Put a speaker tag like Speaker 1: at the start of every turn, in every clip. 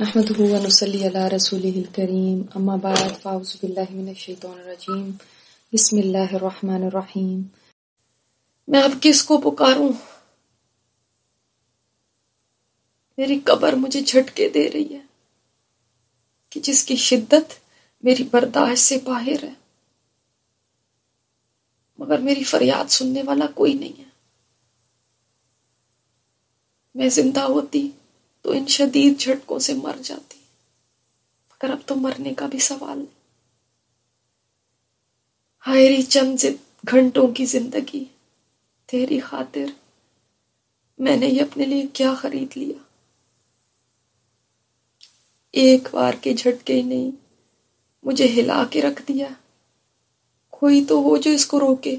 Speaker 1: نحمده ونصلي على رسوله الكريم اما بعد فاعوذ باللہ من الشیطان الرجیم بسم اللہ الرحمن الرحیم۔ میں اب کس کو پکاروں؟ میری قبر مجھے جھٹکے دے رہی ہے کہ جس کی شدت میری برداشت سے باہر ہے، مگر میری فریاد سننے والا کوئی نہیں ہے۔ میں زندہ ہوتی تو ان شدید جھٹکوں سے مر جاتی، مگر اب تو مرنے کا بھی سوال نہیں۔ ہائری چند گھنٹوں کی زندگی، تیری خاطر میں نے یہ اپنے لیے کیا خرید لیا۔ ایک بار کے جھٹکے ہی نہیں، مجھے ہلا کے رکھ دیا۔ کوئی تو ہو جو اس کو روکے،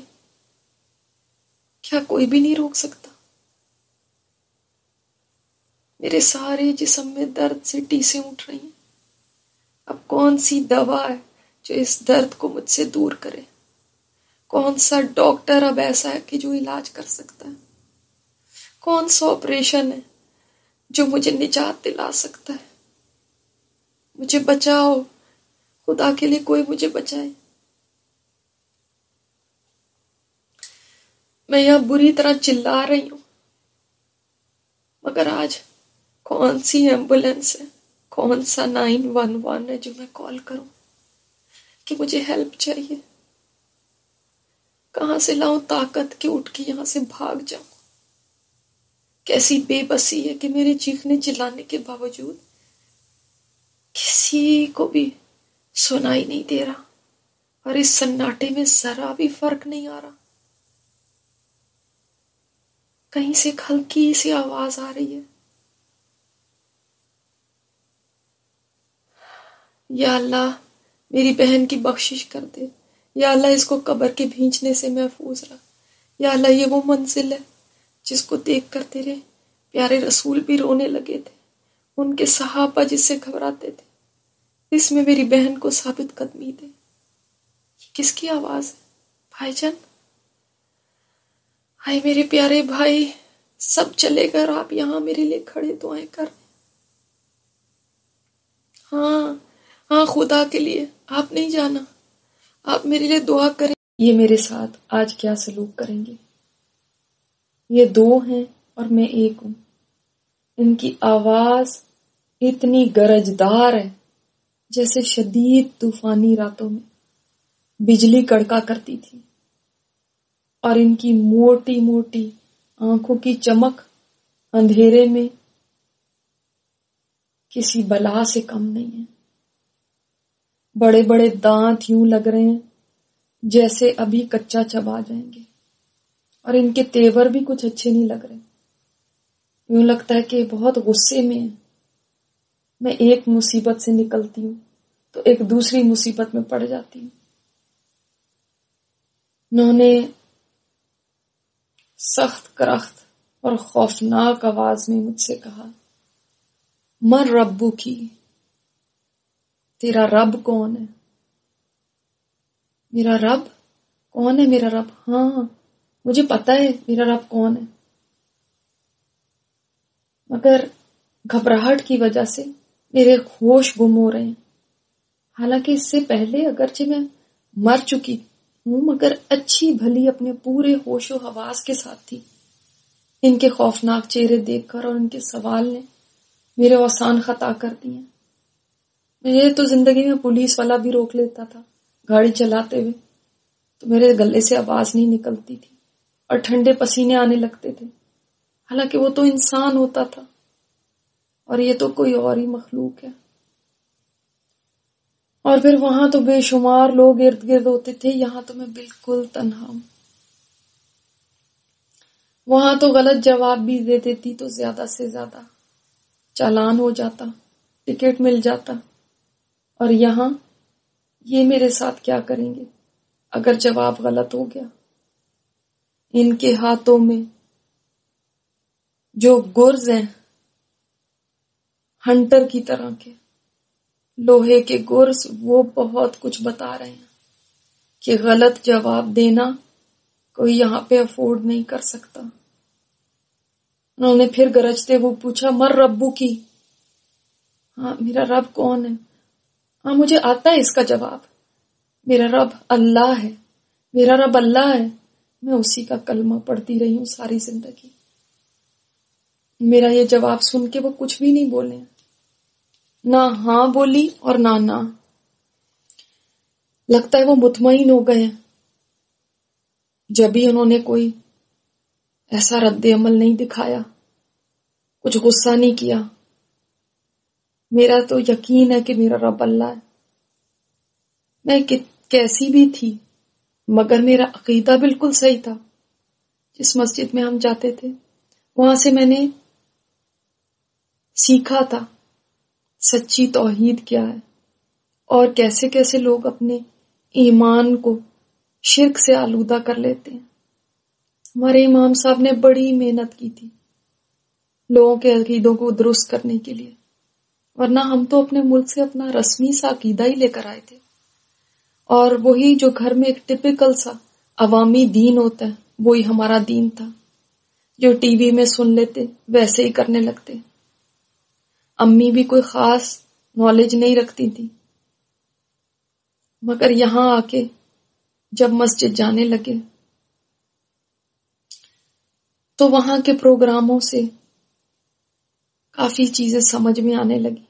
Speaker 1: کیا کوئی بھی نہیں روک سکتا؟ میرے سارے جسم میں درد سے ٹیسیں اٹھ رہی ہیں۔ اب کون سی دوا ہے جو اس درد کو مجھ سے دور کرے؟ کون سا ڈاکٹر اب ایسا ہے کہ جو علاج کر سکتا ہے؟ کون سا آپریشن ہے جو مجھے نجات دلا سکتا ہے؟ مجھے بچاؤ، خدا کے لیے کوئی مجھے بچائے۔ میں یہاں بری طرح چلا رہی ہوں، مگر آج کون سی ایمبولینس ہے، کون سا 911 ہے جو میں کال کروں کہ مجھے ہیلپ چاہیے؟ کہاں سے لاؤں طاقت کہ اٹھ کے یہاں سے بھاگ جاؤں؟ کیسی بے بسی ہے کہ میرے چیخنے چلانے کے باوجود کسی کو بھی سنائی نہیں دے رہا، اور اس سناٹے میں ذرا بھی فرق نہیں آ رہا۔ کہیں سے ایک ہلکی سی آواز آ رہی ہے، یا اللہ میری بہن کی بخشش کر دے، یا اللہ اس کو قبر کے بھینچنے سے محفوظ رکھ، یا اللہ یہ وہ منزل ہے جس کو دیکھ کر تیرے پیارے رسول بھی رونے لگے تھے، ان کے صحابہ جس سے گھبراتے تھے، اس میں میری بہن کو ثابت قدمی دے۔ یہ کس کی آواز ہے؟ بھائی جان، ہائے میرے پیارے بھائی، سب چلے گئے اور آپ یہاں میرے لیے کھڑے دعائیں کر رہے ہیں۔ ہاں خدا کے لیے آپ نہیں جانا، آپ میرے لیے دعا کریں۔ یہ میرے ساتھ آج کیا سلوک کریں گے؟ یہ دو ہیں اور میں ایک ہوں۔ ان کی آواز اتنی گرجدار ہے جیسے شدید طوفانی راتوں میں بجلی کڑکا کرتی تھی، اور ان کی موٹی موٹی آنکھوں کی چمک اندھیرے میں کسی بلا سے کم نہیں ہے۔ بڑے بڑے دانت یوں لگ رہے ہیں جیسے ابھی کچا چبا جائیں گے، اور ان کے تیور بھی کچھ اچھے نہیں لگ رہے۔ یوں لگتا ہے کہ بہت غصے میں ہے۔ میں ایک مصیبت سے نکلتی ہوں تو ایک دوسری مصیبت میں پڑ جاتی ہوں۔ انہوں نے سخت کرخت اور خوفناک آواز میں مجھ سے کہا، من ربو کی، تیرا رب کون ہے؟ میرا رب کون ہے؟ میرا رب، ہاں مجھے پتا ہے میرا رب کون ہے، مگر گھبراہٹ کی وجہ سے میرے ہوش گم ہو رہے ہیں۔ حالانکہ اس سے پہلے اگرچہ میں مر چکی ہوں، مگر اچھی بھلی اپنے پورے ہوش و حواس کے ساتھ تھی۔ ان کے خوفناک چہرے دیکھ کر اور ان کے سوال نے میرے اوسان خطا کر دیے۔ مجھے تو زندگی میں پولیس والا بھی روک لیتا تھا گاڑی چلاتے ہوئے تو میرے گلے سے آواز نہیں نکلتی تھی اور ٹھنڈے پسینے آنے لگتے تھے، حالانکہ وہ تو انسان ہوتا تھا اور یہ تو کوئی اور ہی مخلوق ہے۔ اور پھر وہاں تو بے شمار لوگ ارد گرد ہوتے تھے، یہاں تو میں بالکل تنہا ہوں۔ وہاں تو غلط جواب بھی دے دیتی تو زیادہ سے زیادہ چالان ہو جاتا، ٹکٹ مل جاتا، اور یہاں یہ میرے ساتھ کیا کریں گے اگر جواب غلط ہو گیا؟ ان کے ہاتھوں میں جو گرز ہیں ہنٹر کی طرح کے لوہے کے گرز، وہ بہت کچھ بتا رہے ہیں کہ غلط جواب دینا کوئی یہاں پہ افورڈ نہیں کر سکتا۔ انہوں نے پھر گرجتے ہوئے پوچھا، مر ربو کی، ہاں میرا رب کون ہے؟ ہاں مجھے آتا ہے اس کا جواب، میرا رب اللہ ہے، میرا رب اللہ ہے۔ میں اسی کا کلمہ پڑھتی رہی ہوں ساری زندگی۔ میرا یہ جواب سن کے وہ کچھ بھی نہیں بولے، نہ ہاں بولی اور نہ۔ لگتا ہے وہ مطمئن ہو گئے ہیں، جب بھی انہوں نے کوئی ایسا رد عمل نہیں دکھایا، کچھ غصہ نہیں کیا۔ میرا تو یقین ہے کہ میرا رب اللہ ہے۔ میں کیسی بھی تھی مگر میرا عقیدہ بالکل صحیح تھا۔ جس مسجد میں ہم جاتے تھے وہاں سے میں نے سیکھا تھا سچی توحید کیا ہے، اور کیسے کیسے لوگ اپنے ایمان کو شرک سے آلودہ کر لیتے ہیں۔ ہمارے امام صاحب نے بڑی محنت کی تھی لوگوں کے عقیدوں کو درست کرنے کے لیے، ورنہ ہم تو اپنے ملک سے اپنا رسمی سا عقیدہ ہی لے کر آئے تھے، اور وہی جو گھر میں ایک ٹپیکل سا عوامی دین ہوتا ہے وہی ہمارا دین تھا، جو ٹی وی میں سن لیتے ویسے ہی کرنے لگتے۔ امی بھی کوئی خاص نالج نہیں رکھتی تھی، مگر یہاں آ کے جب مسجد جانے لگے تو وہاں کے پروگراموں سے کافی چیزیں سمجھ میں آنے لگی۔